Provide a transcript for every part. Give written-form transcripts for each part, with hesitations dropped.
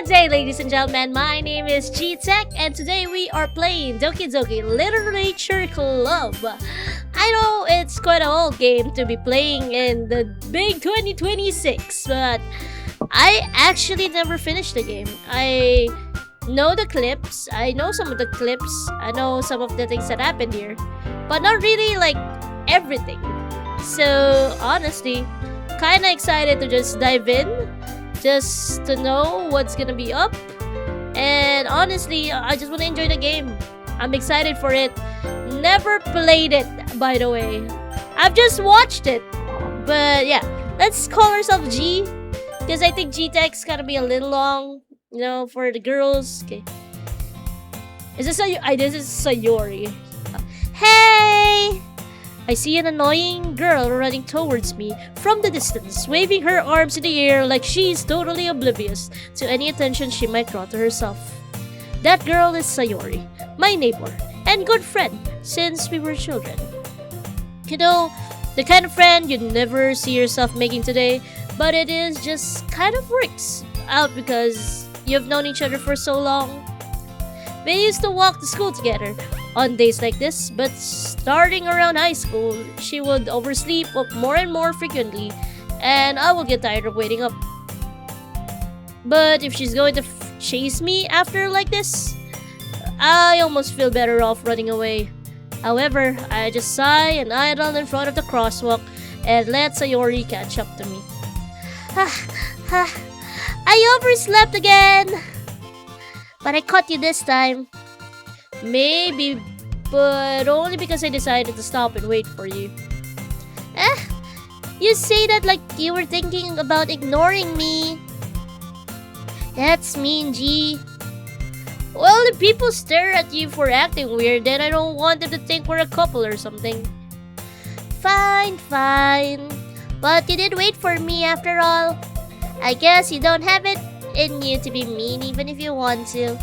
Good day, ladies and gentlemen. My name is GieTech, and today we are playing DOKI Literature Club. I know it's quite an old game to be playing in the big 2026, but I actually never finished the game. I know the clips, I know some of the clips, I know some of the things that happened here, but not really like everything. So, honestly, kinda excited to just dive in, just to know what's gonna be up. And honestly, I just wanna enjoy the game. I'm excited for it. Never played it, by the way. I've just watched it. But yeah, let's call ourselves G, because I think GTech's gonna be a little long, for the girls. Okay. This is Sayori. Hey! I see an annoying girl running towards me from the distance, waving her arms in the air like she's totally oblivious to any attention she might draw to herself. That girl is Sayori, my neighbor, and good friend since we were children. You know, the kind of friend you'd never see yourself making today, but it is just kind of works out because you've known each other for so long. We used to walk to school together on days like this, but starting around high school, she would oversleep more and more frequently, and I would get tired of waiting up. But if she's going to chase me after like this, I almost feel better off running away. However, I just sigh and idle in front of the crosswalk and let Sayori catch up to me. I overslept again! But I caught you this time. Maybe, but only because I decided to stop and wait for you. You say that like you were thinking about ignoring me. That's mean, G. Well, if people stare at you for acting weird, then I don't want them to think we're a couple or something. Fine. But you did wait for me after all. I guess you don't have it in you to be mean even if you want to.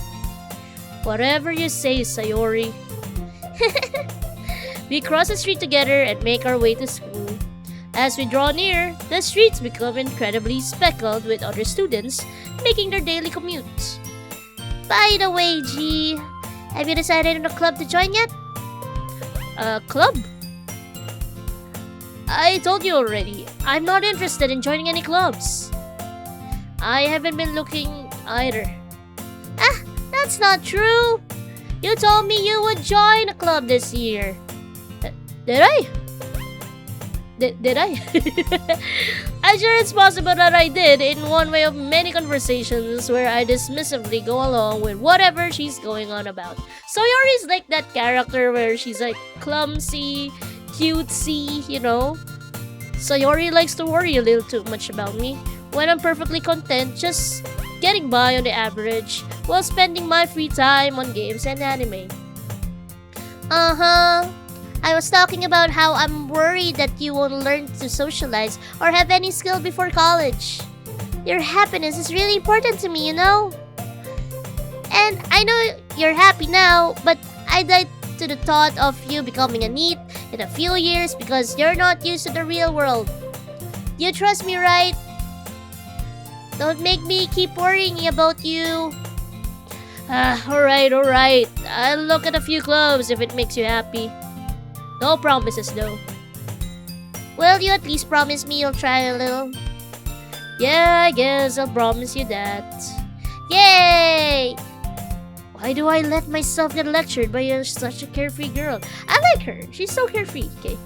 Whatever you say, Sayori. We cross the street together and make our way to school. As we draw near, the streets become incredibly speckled with other students making their daily commutes. By the way, G, have you decided on a club to join yet? A club? I told you already, I'm not interested in joining any clubs. I haven't been looking either. That's not true. You told me you would join a club this year. Did I? Did I? I'm sure it's possible that I did in one way of many conversations where I dismissively go along with whatever she's going on about. Sayori's like that character where she's like clumsy, cutesy, Sayori likes to worry a little too much about me when I'm perfectly content just getting by on the average while spending my free time on games and anime. I was talking about how I'm worried that you won't learn to socialize or have any skill before college. Your happiness is really important to me, And I know you're happy now, but I died to the thought of you becoming a NEET in a few years because you're not used to the real world. You trust me, right? Don't make me keep worrying about you. Alright. I'll look at a few clubs if it makes you happy. No promises though. Will you at least promise me you'll try a little? Yeah, I guess I'll promise you that. Yay! Why do I let myself get lectured by such a carefree girl? I like her. She's so carefree, okay?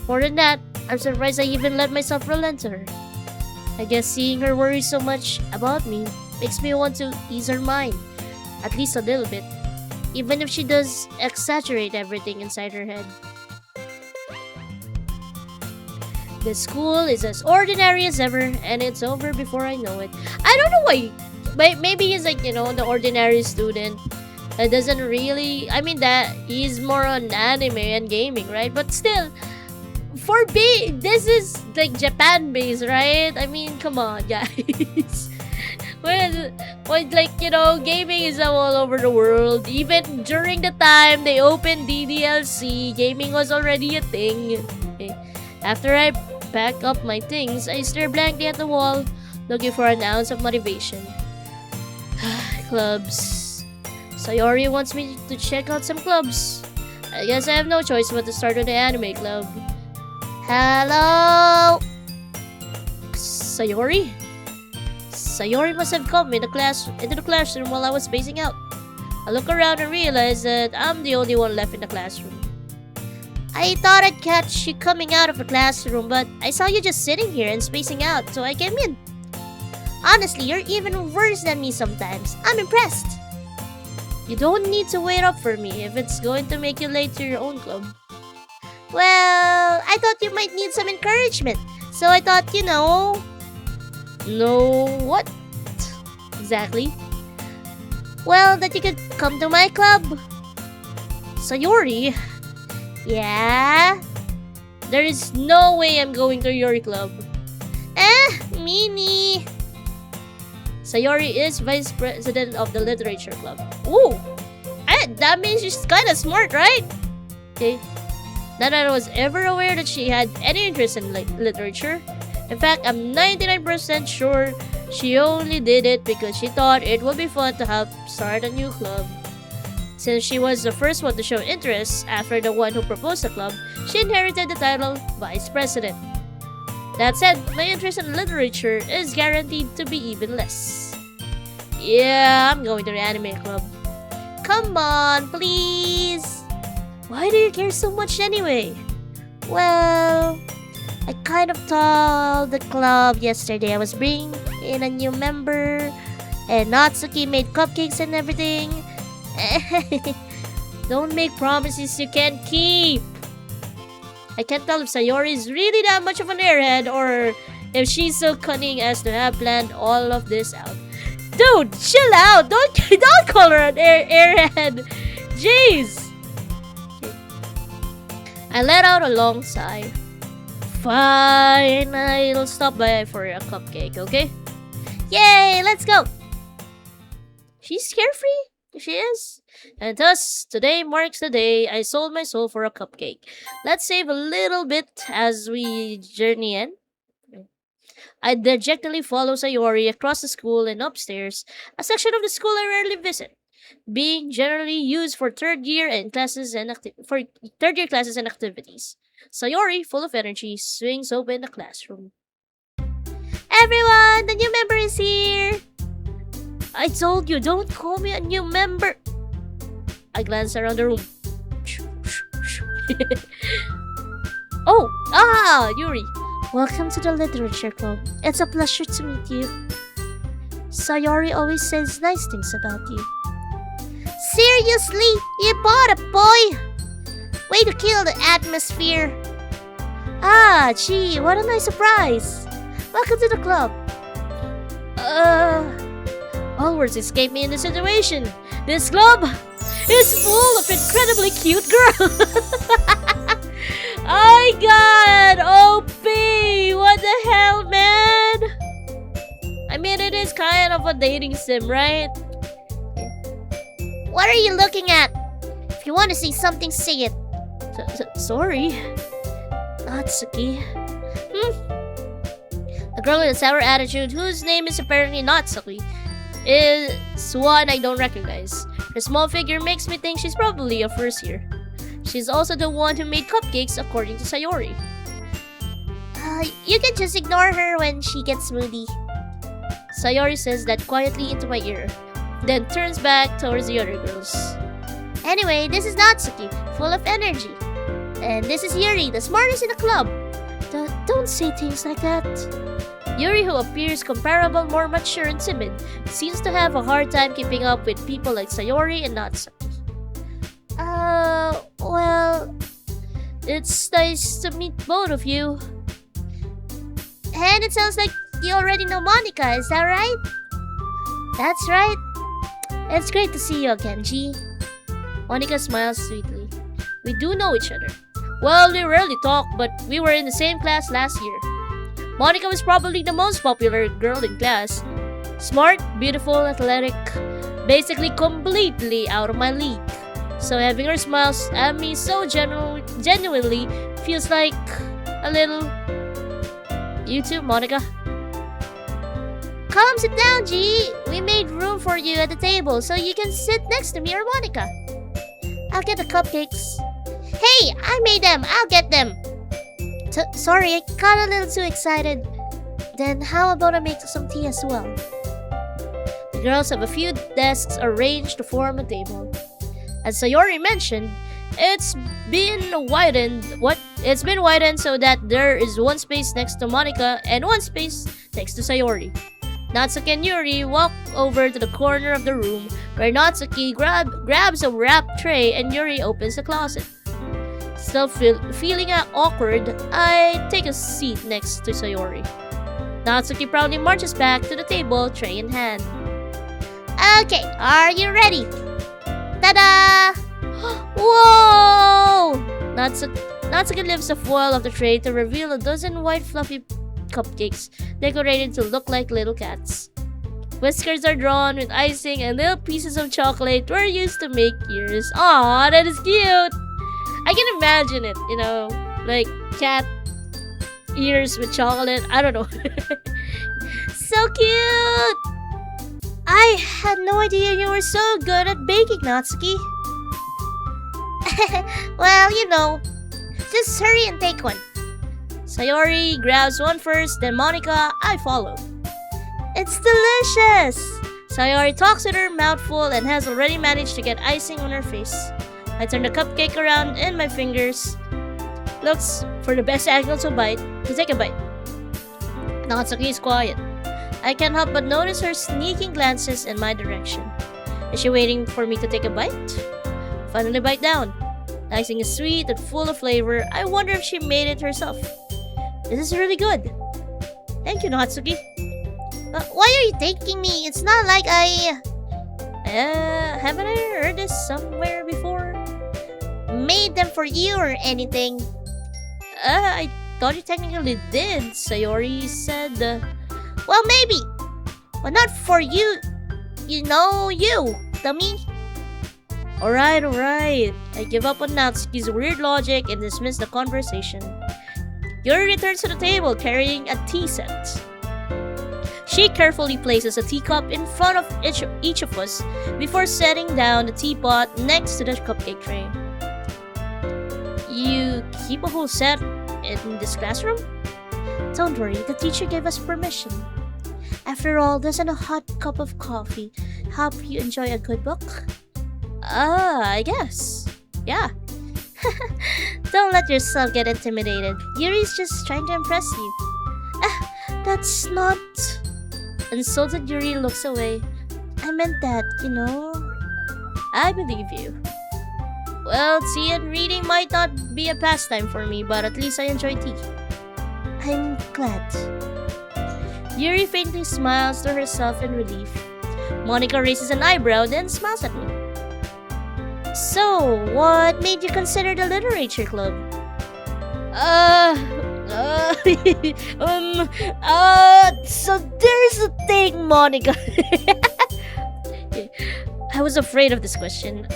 More than that, I'm surprised I even let myself relent to her. I guess seeing her worry so much about me makes me want to ease her mind. At least a little bit. Even if she does exaggerate everything inside her head. The school is as ordinary as ever, and it's over before I know it. I don't know why. But maybe he's like, the ordinary student that doesn't really... that he's more on anime and gaming, right? But still... this is like Japan-based, right? Come on, guys. Gaming is all over the world. Even during the time they opened DDLC, gaming was already a thing. Okay. After I pack up my things, I stare blankly at the wall, looking for an ounce of motivation. clubs. Sayori wants me to check out some clubs. I guess I have no choice but to start with the anime club. Hello? Sayori? Sayori must have come into the classroom while I was spacing out. I look around and realize that I'm the only one left in the classroom. I thought I'd catch you coming out of the classroom, but I saw you just sitting here and spacing out, so I came in. Honestly, you're even worse than me sometimes. I'm impressed. You don't need to wait up for me if it's going to make you late to your own club. Well, I thought you might need some encouragement, so I thought, No, what? Exactly. Well, that you could come to my club. Sayori? Yeah? There is no way I'm going to your club. Mini. Sayori is vice president of the literature club. Ooh! That means she's kinda smart, right? Okay. Not that I was ever aware that she had any interest in literature. In fact, I'm 99% sure she only did it because she thought it would be fun to help start a new club. Since she was the first one to show interest after the one who proposed the club, she inherited the title Vice President. That said, my interest in literature is guaranteed to be even less. Yeah, I'm going to the anime club. Come on, please! Why do you care so much anyway? Well, I kind of told the club yesterday I was bringing in a new member, and Natsuki made cupcakes and everything. Don't make promises you can't keep. I can't tell if Sayori is really that much of an airhead or if she's so cunning as to have planned all of this out. Dude, chill out! Don't call her an airhead! Jeez! Okay. I let out a long sigh. Fine, I'll stop by for a cupcake, okay? Yay, let's go! She's carefree? She is. And thus, today marks the day I sold my soul for a cupcake. Let's save a little bit as we journey in. I dejectedly follow Sayori across the school and upstairs, a section of the school I rarely visit, being generally used for third year classes and activities. Sayori, full of energy, swings open the classroom. Everyone, the new member is here! I told you, don't call me a new member! I glance around the room. Yuri. Welcome to the literature club. It's a pleasure to meet you. Sayori always says nice things about you. Seriously? You bought a boy? Way to kill the atmosphere. Gee, what a nice surprise. Welcome to the club. All words escape me in this situation. This club is full of incredibly cute girls. Oh my god, OP! What the hell, man? I mean, it is kind of a dating sim, right? What are you looking at? If you want to say something, say it. Sorry. Natsuki. The girl with a sour attitude, whose name is apparently Natsuki, is one I don't recognize. Her small figure makes me think she's probably a first year. She's also the one who made cupcakes, according to Sayori. You can just ignore her when she gets moody. Sayori says that quietly into my ear, then turns back towards the other girls. Anyway, this is Natsuki, full of energy. And this is Yuri, the smartest in the club. Don't say things like that. Yuri, who appears comparable, more mature and timid, seems to have a hard time keeping up with people like Sayori and Natsuki. Well, it's nice to meet both of you. And it sounds like you already know Monica, is that right? That's right. It's great to see you again, G. Monica smiles sweetly. We do know each other. Well, we rarely talk, but we were in the same class last year. Monica was probably the most popular girl in class. Smart, beautiful, athletic, basically completely out of my league. So having her smile at me so genuinely feels like a little... You too, Monica? Come sit down, G. We made room for you at the table so you can sit next to me or Monica. I'll get the cupcakes. Hey, I made them. I'll get them. Sorry, I got a little too excited. Then how about I make some tea as well? The girls have a few desks arranged to form a table. As Sayori mentioned, it's been widened so that there is one space next to Monica and one space next to Sayori. Natsuki and Yuri walk over to the corner of the room where Natsuki grabs a wrapped tray and Yuri opens the closet. Still feeling awkward, I take a seat next to Sayori. Natsuki proudly marches back to the table, tray in hand. Okay, are you ready? Ta-da! Whoa! Natsuki lifts the foil of the tray to reveal a dozen white fluffy cupcakes decorated to look like little cats. Whiskers are drawn with icing and little pieces of chocolate were used to make ears. Aw, that is cute! I can imagine it, like cat ears with chocolate. I don't know. So cute! I had no idea you were so good at baking, Natsuki. Well, just hurry and take one. Sayori grabs one first, then Monica, I follow. It's delicious! Sayori talks with her mouth full and has already managed to get icing on her face. I turn the cupcake around in my fingers. Looks for the best angle to take a bite. Natsuki is quiet. I can't help but notice her sneaking glances in my direction. Is she waiting for me to take a bite? Finally bite down. The icing is sweet and full of flavor. I wonder if she made it herself. This is really good. Thank you, Natsuki. Why are you taking me? It's not like haven't I heard this somewhere before? Made them for you or anything? I thought you technically did, Sayori said. Well, maybe. But not for you. You, dummy. Alright. I give up on Natsuki's weird logic and dismiss the conversation. Yuri returns to the table carrying a tea set. She carefully places a teacup in front of each of us before setting down the teapot next to the cupcake tray. You keep a whole set in this classroom? Don't worry, the teacher gave us permission. After all, doesn't a hot cup of coffee help you enjoy a good book? I guess. Yeah. Don't let yourself get intimidated. Yuri's just trying to impress you. That's not... Insulted Yuri looks away. I meant that, I believe you. Well, tea and reading might not be a pastime for me, but at least I enjoy tea. I'm glad. Yuri faintly smiles to herself in relief. Monica raises an eyebrow, then smiles at me. So, what made you consider the literature club? So there's a thing, Monica. I was afraid of this question.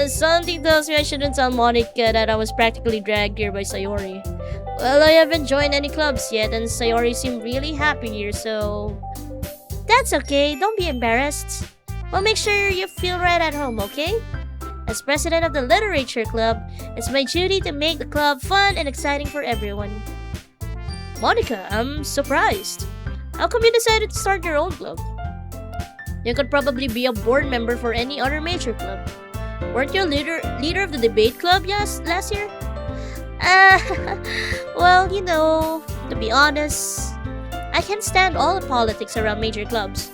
Something tells me I shouldn't tell Monica that I was practically dragged here by Sayori. Well, I haven't joined any clubs yet, and Sayori seemed really happy here, so... That's okay, don't be embarrassed. We'll make sure you feel right at home, okay? As president of the literature club, it's my duty to make the club fun and exciting for everyone. Monica, I'm surprised. How come you decided to start your own club? You could probably be a board member for any other major club. Weren't you leader of the debate club last year? Well, to be honest, I can't stand all the politics around major clubs.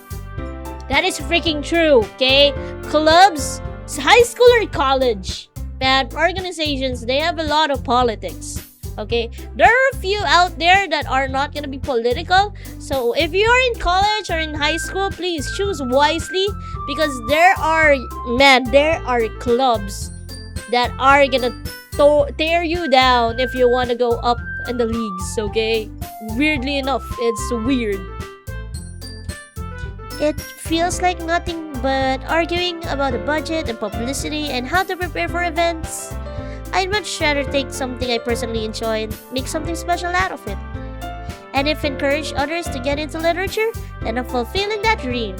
That is freaking true, okay? Clubs, high school or college, man, organizations, they have a lot of politics. Okay, there are a few out there that are not gonna be political. So if you're in college or in high school, please choose wisely, because there are clubs that are gonna tear you down if you want to go up in the leagues. Okay, weirdly enough, it's weird. It feels like nothing but arguing about the budget and publicity and how to prepare for events. I'd much rather take something I personally enjoy and make something special out of it. And if encourage others to get into literature, then I'm fulfilling that dream.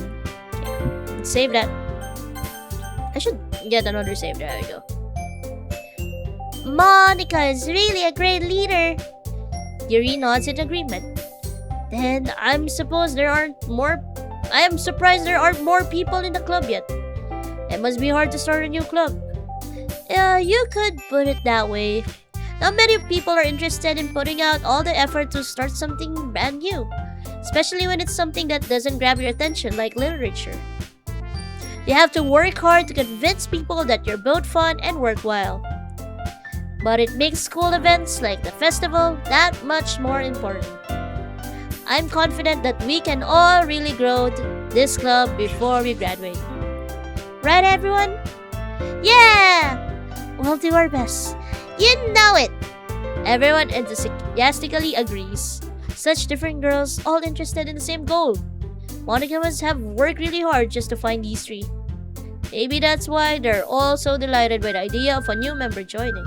Okay, save that. I should get another save. There we go. Monica is really a great leader. Yuri nods in agreement. Then I am surprised there aren't more people in the club yet. It must be hard to start a new club. You could put it that way. Not many people are interested in putting out all the effort to start something brand new, especially when it's something that doesn't grab your attention like literature. You have to work hard to convince people that you're both fun and worthwhile. But it makes school events like the festival that much more important. I'm confident that we can all really grow this club before we graduate. Right, everyone? Yeah! We'll do our best. You know it! Everyone enthusiastically agrees. Such different girls, all interested in the same goal. Monica must have worked really hard just to find these three. Maybe that's why they're all so delighted by the idea of a new member joining.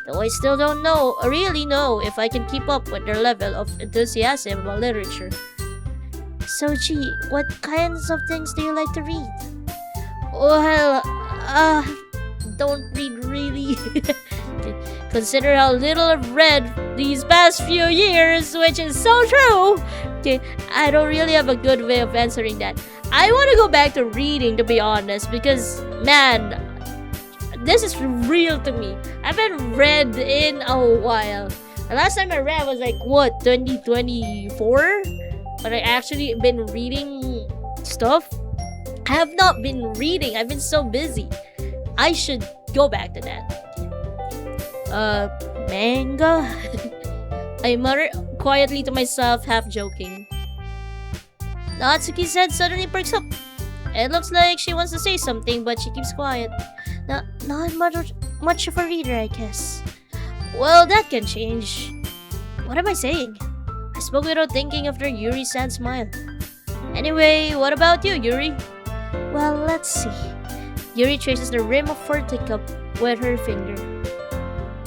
Though I still don't really know if I can keep up with their level of enthusiasm about literature. So, G, what kinds of things do you like to read? Well, don't read really. Consider how little I've read these past few years, which is so true. Okay, I don't really have a good way of answering that. I want to go back to reading, to be honest, because, man, this is real to me. I haven't read in a while. The last time I read was like, what, 2024? But I actually been reading stuff. I have not been reading. I've been so busy. I should go back to that. Manga? I mutter quietly to myself, half joking. Natsuki's head suddenly perks up. It looks like she wants to say something, but she keeps quiet. Not much of a reader, I guess. Well, that can change. What am I saying? I spoke without thinking after Yuri's sad smile. Anyway, what about you, Yuri? Well, let's see. Yuri traces the rim of her teacup with her finger.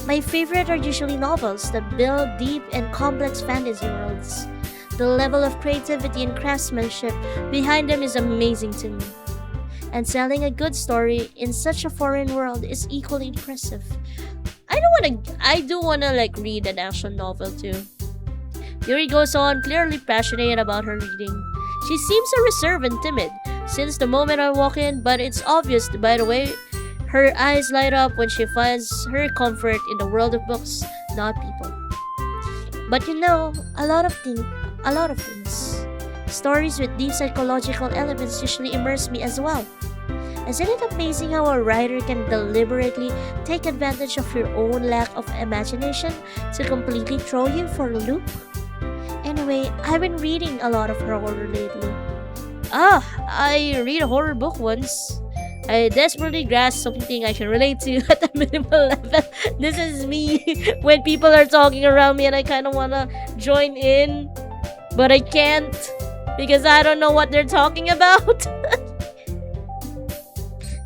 My favorite are usually novels that build deep and complex fantasy worlds. The level of creativity and craftsmanship behind them is amazing to me. And telling a good story in such a foreign world is equally impressive. I do wanna like read an action novel too. Yuri goes on, clearly passionate about her reading. She seems so reserved and timid since the moment I walk in, but it's obvious by the way her eyes light up when she finds her comfort in the world of books, not people. But you know, a lot of things. Stories with deep psychological elements usually immerse me as well. Isn't it amazing how a writer can deliberately take advantage of your own lack of imagination to completely throw you for a loop? Anyway, I've been reading a lot of horror lately. I read a horror book once. I desperately grasp something I can relate to at a minimal level. This is me when people are talking around me and I kind of want to join in, but I can't because I don't know what they're talking about.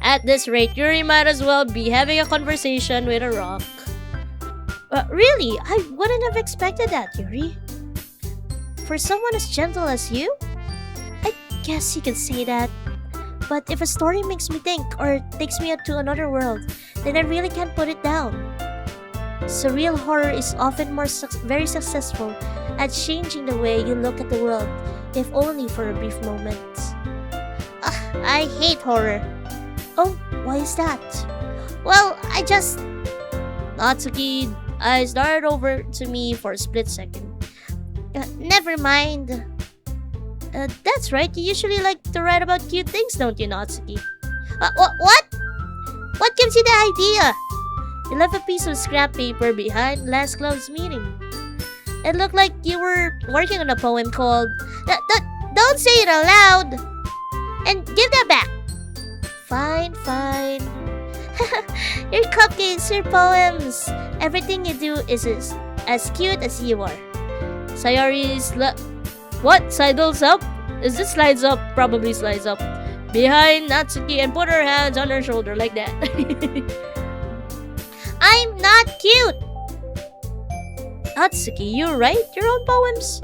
At this rate, Yuri might as well be having a conversation with a rock. Really, I wouldn't have expected that, Yuri. For someone as gentle as you? I guess you could say that. But if a story makes me think or takes me to another world, then I really can't put it down. Surreal horror is often very successful at changing the way you look at the world, if only for a brief moment. I hate horror. Oh, why is that? Well, Natsuki eyes darted over to me for a split second. Never mind. That's right, you usually like to write about cute things, don't you, Natsuki? What? What gives you the idea? You left a piece of scrap paper behind last club's meeting. It looked like you were working on a poem called... Don't say it aloud! And give that back! Fine. Your cupcakes, your poems. Everything you do is as cute as you are. Sayori's... What? Sidles up? Is this slides up? Probably slides up. Behind Natsuki and put her hands on her shoulder like that. I'm not cute! Atsuki, you write your own poems?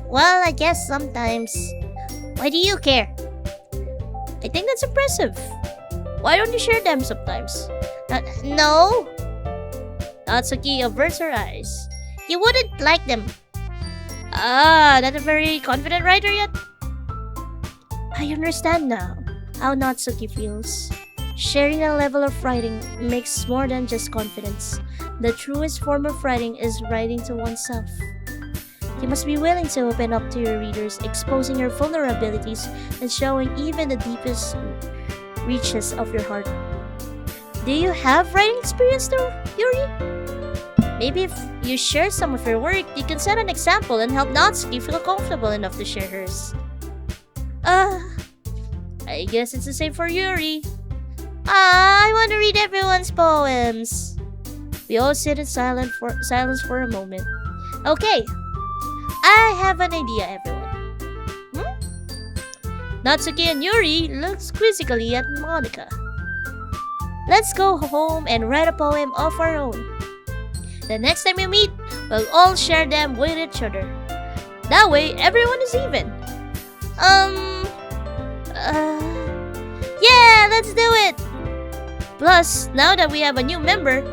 Well, I guess sometimes. Why do you care? I think that's impressive. Why don't you share them sometimes? No, Atsuki averts her eyes. you wouldn't like them. Not a very confident writer yet? I understand now how Natsuki feels. Sharing a level of writing makes more than just confidence. The truest form of writing is writing to oneself. You must be willing to open up to your readers, exposing your vulnerabilities and showing even the deepest reaches of your heart. Do you have writing experience though, Yuri? Maybe if you share some of your work, you can set an example and help Natsuki feel comfortable enough to share hers. I guess it's the same for Yuri. I want to read everyone's poems. We all sit in silence for a moment. Okay, I have an idea, everyone. Natsuki and Yuri look quizzically at Monica. Let's go home and write a poem of our own. The next time we meet, we'll all share them with each other. That way, everyone is even. Yeah, let's do it. Plus, now that we have a new member,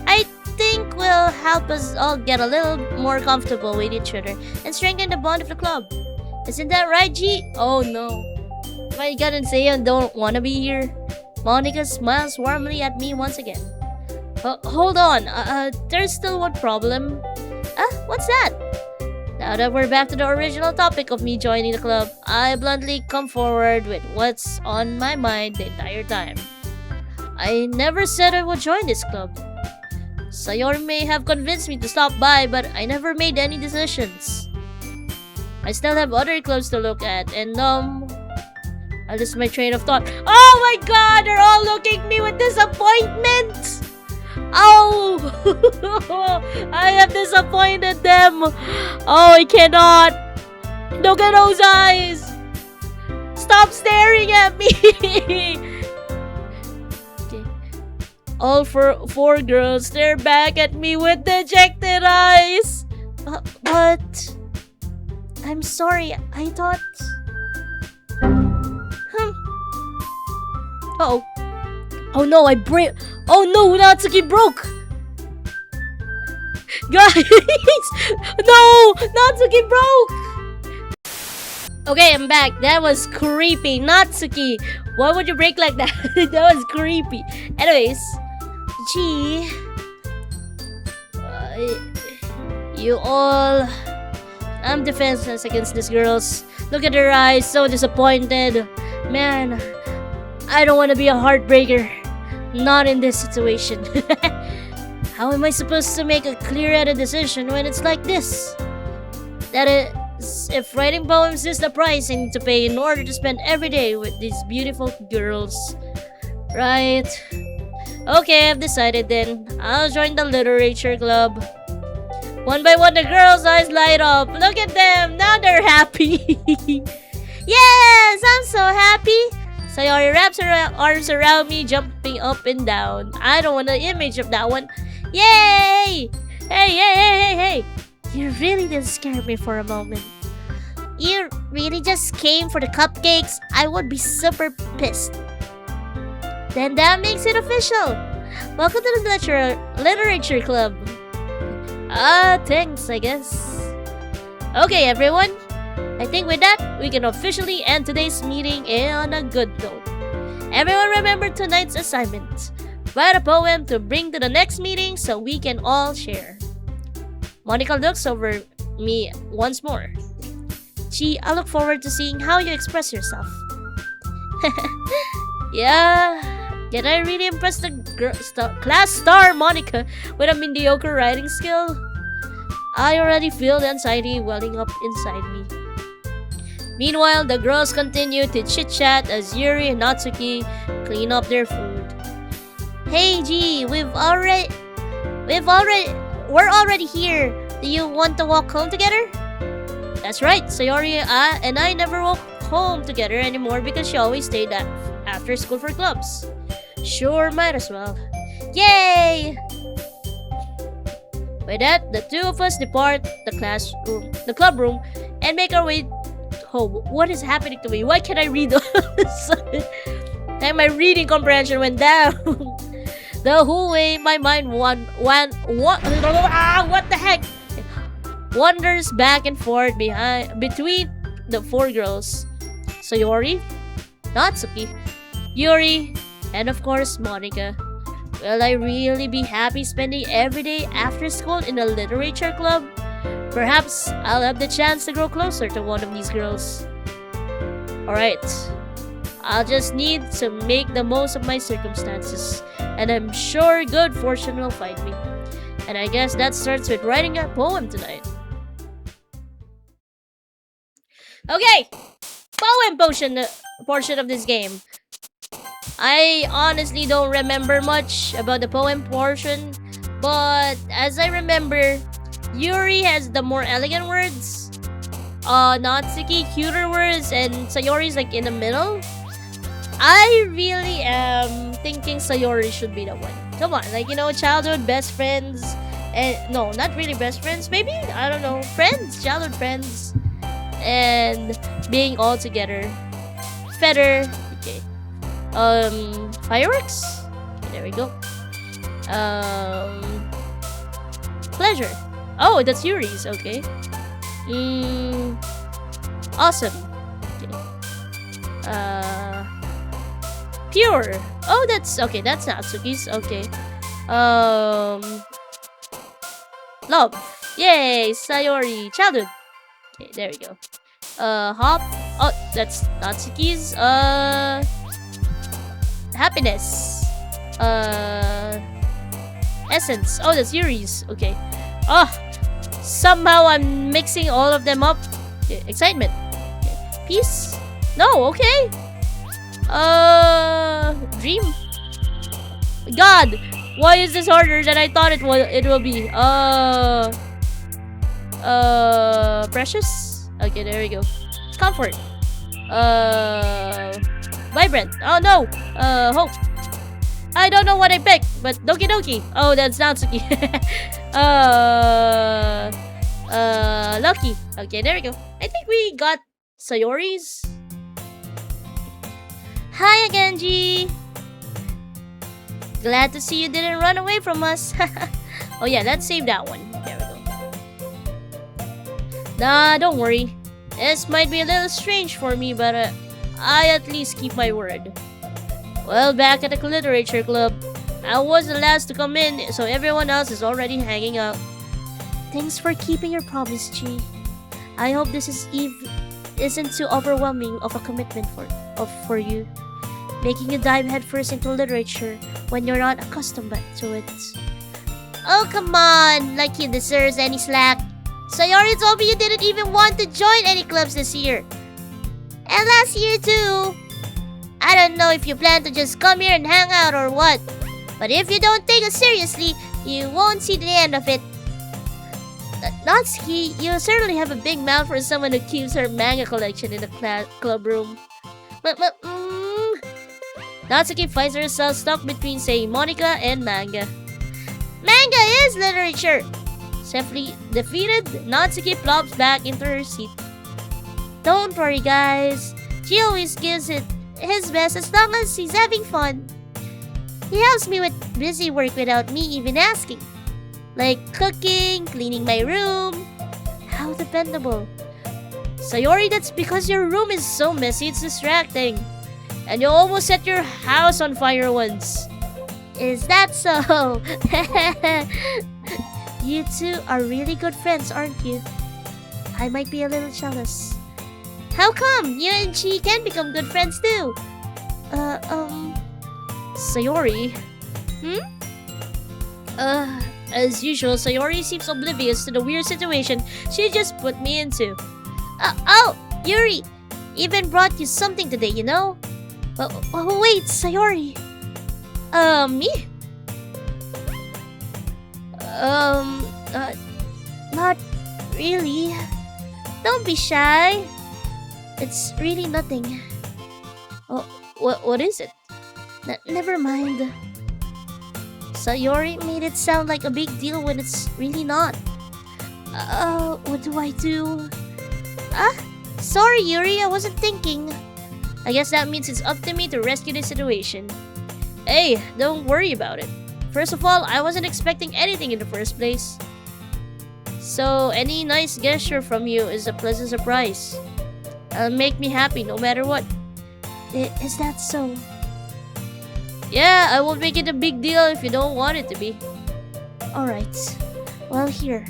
I think will help us all get a little more comfortable with each other and strengthen the bond of the club. Isn't that right, G? Oh no. My God and say I don't want to be here. Monica smiles warmly at me once again. Hold on, there's still one problem. What's that? Now that we're back to the original topic of me joining the club, I bluntly come forward with what's on my mind the entire time. I never said I would join this club. Sayori may have convinced me to stop by, but I never made any decisions. I still have other clubs to look at, and I lost my train of thought. Oh my God, they're all looking at me with disappointment! Oh! I have disappointed them! Oh, I cannot! Look at those eyes! Stop staring at me! Okay. All four girls stare back at me with dejected eyes! But... I'm sorry, I thought... Uh-oh. Oh no, Oh no, Natsuki broke! Guys! No! Natsuki broke! Okay, I'm back. That was creepy. Natsuki, why would you break like that? That was creepy. Anyways, Gee... you all... I'm defenseless against these girls. Look at their eyes, so disappointed. Man, I don't want to be a heartbreaker. Not in this situation. How am I supposed to make a clear-headed decision when it's like this? That is, if writing poems is the price I need to pay in order to spend every day with these beautiful girls. Right. Okay, I've decided then. I'll join the literature club. One by one, the girls' eyes light up. Look at them. Now they're happy. Yes, I'm so happy. Sayori wraps her arms around me, jumping up and down. I don't want the image of that one. Yay! Hey! You really did scare me for a moment. You really just came for the cupcakes? I would be super pissed. Then that makes it official. Welcome to the literature club. Thanks, I guess. Okay, everyone. I think with that, we can officially end today's meeting on a good note. Everyone remember tonight's assignment. Write a poem to bring to the next meeting so we can all share. Monica looks over me once more. Gee, I look forward to seeing how you express yourself. Yeah, can I really impress the class star Monica with a mediocre writing skill? I already feel the anxiety welling up inside me. Meanwhile, the girls continue to chit-chat as Yuri and Natsuki clean up their food. Hey G, we're already here. Do you want to walk home together? That's right, Sayori and I never walk home together anymore because she always stayed after school for clubs. Sure, might as well. Yay! With that, the two of us depart the club room, and make our way home. What is happening to me? Why can't I read all of a sudden? And my reading comprehension went down. The whole way, my mind what the heck? Wanders back and forth between the four girls. Sayori, Natsuki, Yuri, and of course Monica. Will I really be happy spending every day after school in a literature club? Perhaps I'll have the chance to grow closer to one of these girls. Alright, I'll just need to make the most of my circumstances, and I'm sure good fortune will find me. And I guess that starts with writing a poem tonight. Okay, poem portion of this game. I honestly don't remember much about the poem portion, but as I remember, Yuri has the more elegant words, Natsuki cuter words, and Sayori's like in the middle. I really am thinking Sayori should be the one. Come on, like, you know, childhood best friends, and no, not really best friends, maybe, I don't know, friends, childhood friends, and being all together. Feather, okay. Fireworks? Okay, there we go. Pleasure. Oh, that's Yuri's, okay. Awesome. Okay. Pure. Oh, that's okay, that's Natsuki's, okay. Love. Yay, Sayori. Childhood. Okay, there we go. Hop. Oh, that's Natsuki's. Happiness. Essence. Oh, that's Yuri's. Okay. Oh, somehow I'm mixing all of them up. Okay, excitement. Okay. Peace. No, okay. Dream. God, why is this harder than I thought it will be? Precious. Okay, there we go. Comfort. Vibrant. Oh no. Hope. I don't know what I picked, but Doki Doki. Oh, that's Natsuki. Lucky. Okay, there we go. I think we got Sayori's. Hi again, G. Glad to see you didn't run away from us. Oh yeah, let's save that one. There we go. Nah, don't worry. This might be a little strange for me, but I at least keep my word. Well, back at the literature club, I was the last to come in, so everyone else is already hanging out. Thanks for keeping your promise, G. I hope this isn't too overwhelming of a commitment for you, making you dive headfirst into literature when you're not accustomed to it. Oh, come on, like he deserves any slack. Sayori told me you didn't even want to join any clubs this year. And last year too. I don't know if you plan to just come here and hang out or what, but if you don't take us seriously, you won't see the end of it. Natsuki, you certainly have a big mouth for someone who keeps her manga collection in the club room. Natsuki finds herself stuck between saying Monica and manga. Manga is literature! Safely defeated, Natsuki plops back into her seat. Don't worry, guys. She always gives it his best as long as he's having fun. He helps me with busy work without me even asking. Like cooking, cleaning my room. How dependable. Sayori, that's because your room is so messy it's distracting. And you almost set your house on fire once. Is that so? You two are really good friends, aren't you? I might be a little jealous. How come? You and she can become good friends too. Sayori? As usual, Sayori seems oblivious to the weird situation she just put me into. Oh, Yuri! Even brought you something today, you know? Wait, Sayori. Me? Not really. Don't be shy. It's really nothing. Oh, what is it? Never mind. Sayori made it sound like a big deal when it's really not. What do I do? Ah, sorry, Yuri, I wasn't thinking. I guess that means it's up to me to rescue the situation. Hey, don't worry about it. First of all, I wasn't expecting anything in the first place. So, any nice gesture from you is a pleasant surprise. It'll make me happy no matter what. Is that so? Yeah, I won't make it a big deal if you don't want it to be. Alright. Well, here.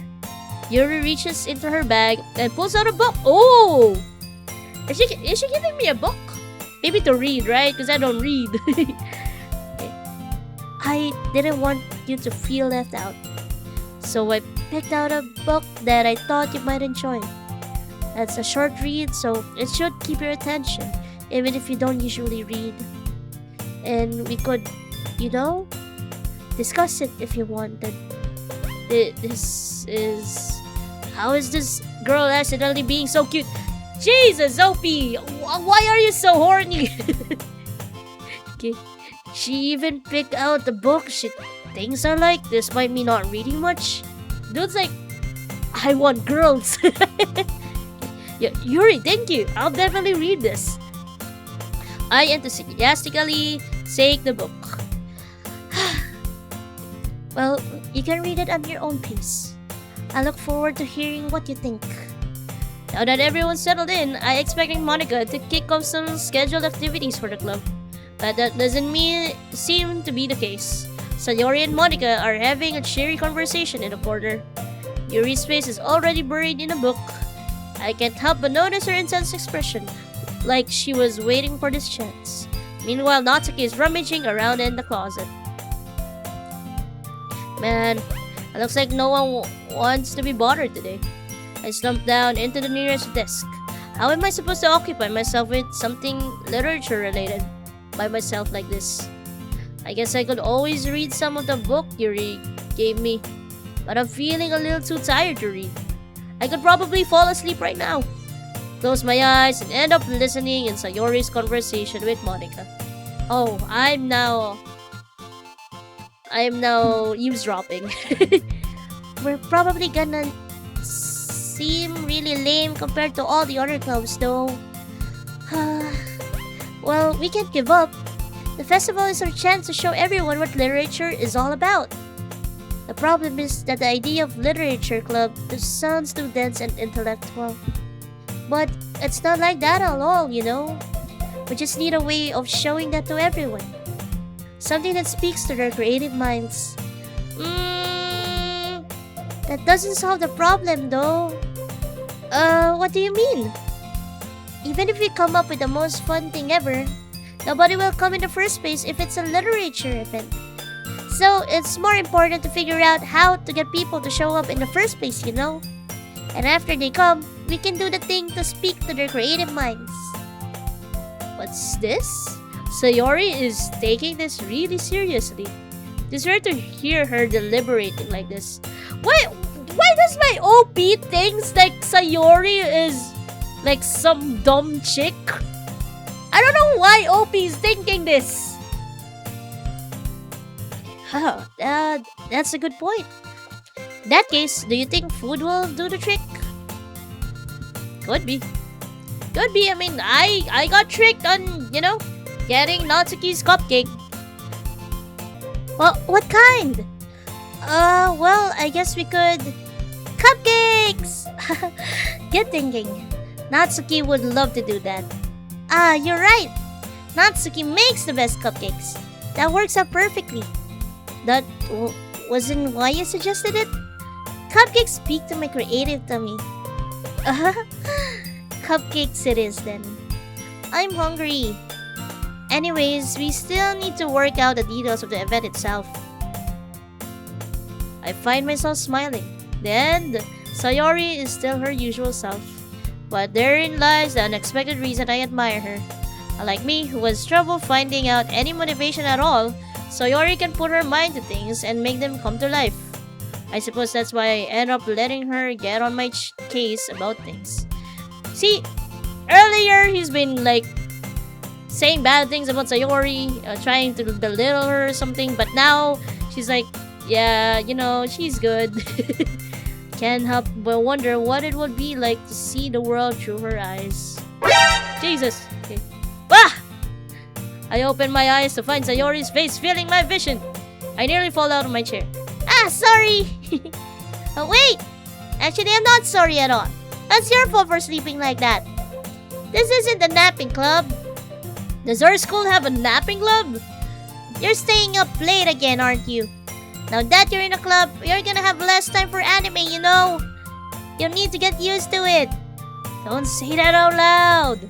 Yuri reaches into her bag and pulls out a book. Oh! Is she giving me a book? Maybe to read, right? Because I don't read. I didn't want you to feel left out. So I picked out a book that I thought you might enjoy. It's a short read, so it should keep your attention, even if you don't usually read. And we could, discuss it if you wanted. This is... How is this girl accidentally being so cute? Jesus, Opie! Why are you so horny? Okay. She even picked out the book she thinks I like, despite me not reading much. Dude's like, I want girls. Yuri, thank you. I'll definitely read this. I enthusiastically take the book. Well, you can read it at your own pace. I look forward to hearing what you think. Now that everyone's settled in, I expecting Monica to kick off some scheduled activities for the club. But that doesn't seem to be the case. Sayori and Monica are having a cheery conversation in a corner. Yuri's face is already buried in a book. I can't help but notice her intense expression, like she was waiting for this chance. Meanwhile, Natsuki is rummaging around in the closet. Man, it looks like no one wants to be bothered today. I slumped down into the nearest desk. How am I supposed to occupy myself with something literature related by myself like this? I guess I could always read some of the book Yuri gave me, but I'm feeling a little too tired to read. I could probably fall asleep right now. Close my eyes and end up listening in Sayori's conversation with Monica. Oh, I am now eavesdropping. We're probably gonna seem really lame compared to all the other clubs, though. Well, we can't give up. The festival is our chance to show everyone what literature is all about. The problem is that the idea of literature club just sounds too dense and intellectual. But it's not like that at all, We just need a way of showing that to everyone. Something that speaks to their creative minds. That doesn't solve the problem, though. What do you mean? Even if we come up with the most fun thing ever, nobody will come in the first place if it's a literature event. So it's more important to figure out how to get people to show up in the first place, And after they come, we can do the thing to speak to their creative minds. What's this? Sayori is taking this really seriously. It's rare to hear her deliberating like this. Why does my OP thinks like Sayori is like some dumb chick? I don't know why OP is thinking this. That's a good point. In that case, do you think food will do the trick? Could be. I mean, I got tricked on, getting Natsuki's cupcake. Well, what kind? Well, I guess we could... Cupcakes! Good thinking. Natsuki would love to do that. You're right. Natsuki makes the best cupcakes. That works out perfectly. That wasn't why you suggested it? Cupcakes speak to my creative tummy. Cupcakes it is then. I'm hungry. Anyways, we still need to work out the details of the event itself. I find myself smiling. Then, Sayori is still her usual self. But therein lies the unexpected reason I admire her. Unlike me, who has trouble finding out any motivation at all, Sayori can put her mind to things and make them come to life. I suppose that's why I end up letting her get on my case about things. See, earlier he's been saying bad things about Sayori, trying to belittle her or something, but now She's like, yeah, you know, she's good. Can't help but wonder what it would be like to see the world through her eyes. Jesus. Okay. Ah! I open my eyes to find Sayori's face filling my vision. I nearly fall out of my chair. Ah, sorry! Oh, wait! Actually, I'm not sorry at all. That's your fault for sleeping like that. This isn't a napping club. Does our school have a napping club? You're staying up late again, aren't you? Now that you're in a club, you're gonna have less time for anime, you know? You'll need to get used to it. Don't say that out loud.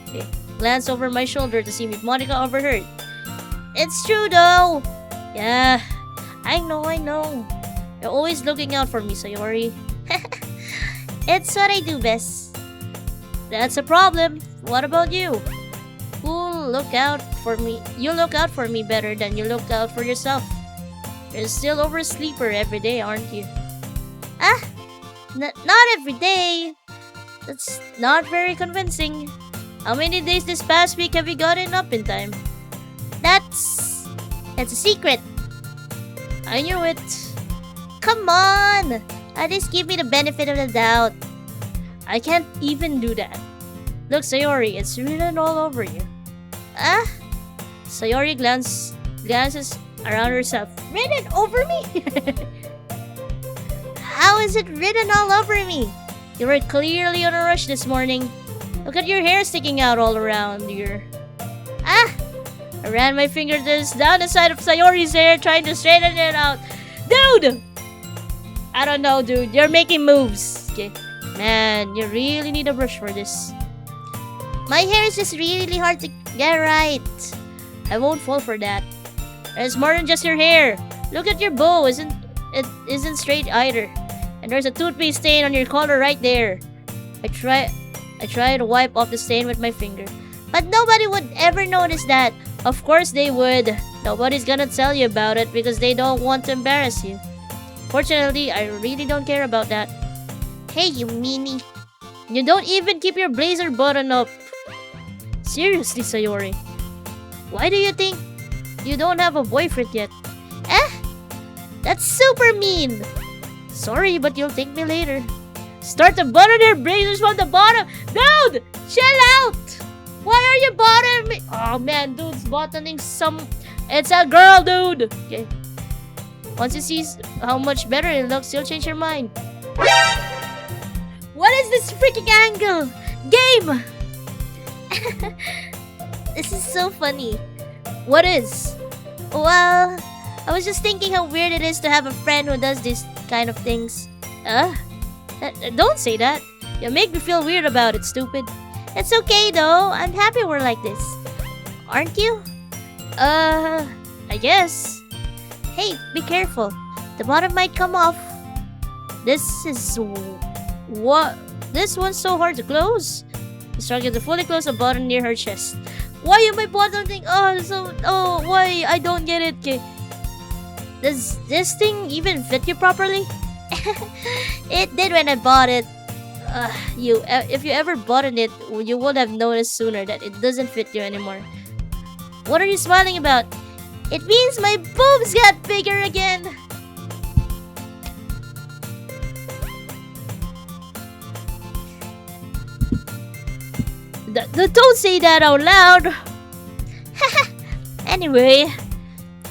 Okay. Glance over my shoulder to see if Monica overheard. It's true though. Yeah, I know. You're always looking out for me, Sayori. It's what I do best. That's a problem. What about you? You look out for me better than you look out for yourself. You're still oversleeper every day, aren't you? Not every day. That's not very convincing. How many days this past week have you gotten up in time? That's a secret. I knew it. Come on! At least give me the benefit of the doubt. I can't even do that. Look, Sayori, it's written all over you. Sayori glances around herself. Written over me? How is it written all over me? You were clearly on a rush this morning. Look at your hair sticking out all around your... I ran my fingers down the side of Sayori's hair trying to straighten it out. Dude! I don't know, dude. You're making moves. Okay. Man, you really need a brush for this. My hair is just really hard to get right. I won't fall for that. It's more than just your hair. Look at your bow. It isn't straight either. And there's a toothpaste stain on your collar right there. I try to wipe off the stain with my finger. But nobody would ever notice that. Of course they would. Nobody's gonna tell you about it because they don't want to embarrass you. Fortunately, I really don't care about that. Hey, you meanie. You don't even keep your blazer button up. Seriously, Sayori. Why do you think you don't have a boyfriend yet? That's super mean. Sorry, but you'll thank me later. Start to button your blazers from the bottom. Dude, chill out. Why are you buttoning me? Oh man, dude's buttoning some... It's a girl, dude. Okay. Once you see how much better it looks, you'll change your mind. What is this freaking angle? Game! This is so funny. What is? Well, I was just thinking how weird it is to have a friend who does these kind of things. Don't say that. You make me feel weird about it, stupid. It's okay though. I'm happy we're like this. Aren't you? I guess. Hey, be careful. The bottom might come off. This is... What? This one's so hard to close. I struggled to fully close a button near her chest. Why am I buttoning? Why? I don't get it. Okay. Does this thing even fit you properly? It did when I bought it. If you ever buttoned it, you would have noticed sooner that it doesn't fit you anymore. What are you smiling about? It means my boobs got bigger again. Don't say that out loud. Anyway,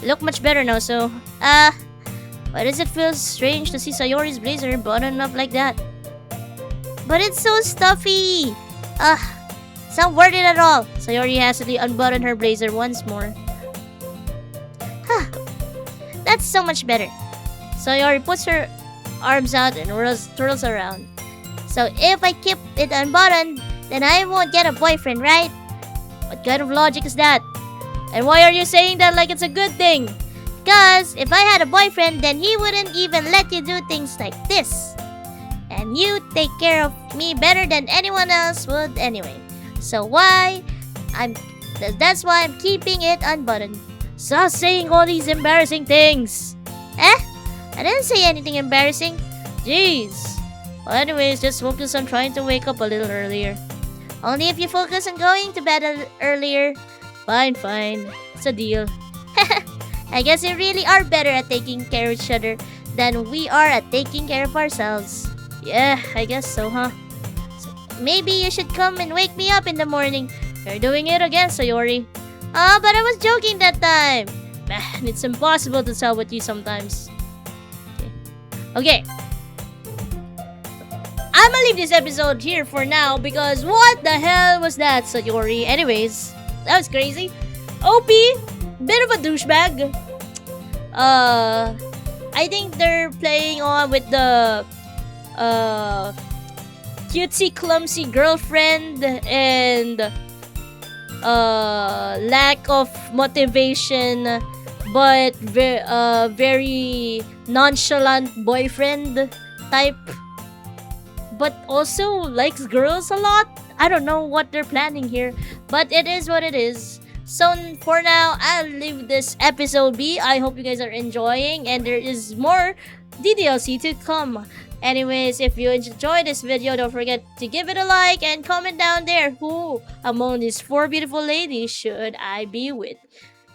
you look much better now, so... Why does it feel strange to see Sayori's blazer buttoned up like that? But it's so stuffy. It's not worth it at all. Sayori hastily unbuttoned her blazer once more. That's so much better. Sayori puts her arms out and twirls around. So if I keep it unbuttoned, then I won't get a boyfriend, right? What kind of logic is that? And why are you saying that like it's a good thing? Because if I had a boyfriend, then he wouldn't even let you do things like this. And you take care of me better than anyone else would anyway. So that's why I'm keeping it unbuttoned. Stop saying all these embarrassing things. I didn't say anything embarrassing. Jeez. Well, anyways, just focus on trying to wake up a little earlier. Only if you focus on going to bed earlier. Fine. It's a deal. I guess we really are better at taking care of each other than we are at taking care of ourselves. Yeah, I guess so, huh? So maybe you should come and wake me up in the morning. You're doing it again, Sayori. But I was joking that time. Man, it's impossible to tell with you sometimes. Okay. I'ma leave this episode here for now because what the hell was that, Sayori? Anyways, that was crazy. OP, bit of a douchebag. I think they're playing on with the cutesy clumsy girlfriend and lack of motivation but very nonchalant boyfriend type, but also likes girls a lot. I don't know what they're planning here, but it is what it is. So for now, I'll leave this episode be. I hope you guys are enjoying, and there is more DDLC to come. Anyways, if you enjoyed this video, don't forget to give it a like and comment down there who among these 4 beautiful ladies should I be with.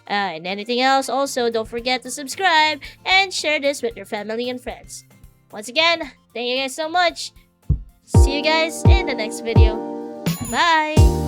And anything else, also don't forget to subscribe and share this with your family and friends. Once again, thank you guys so much. See you guys in the next video. Bye-bye!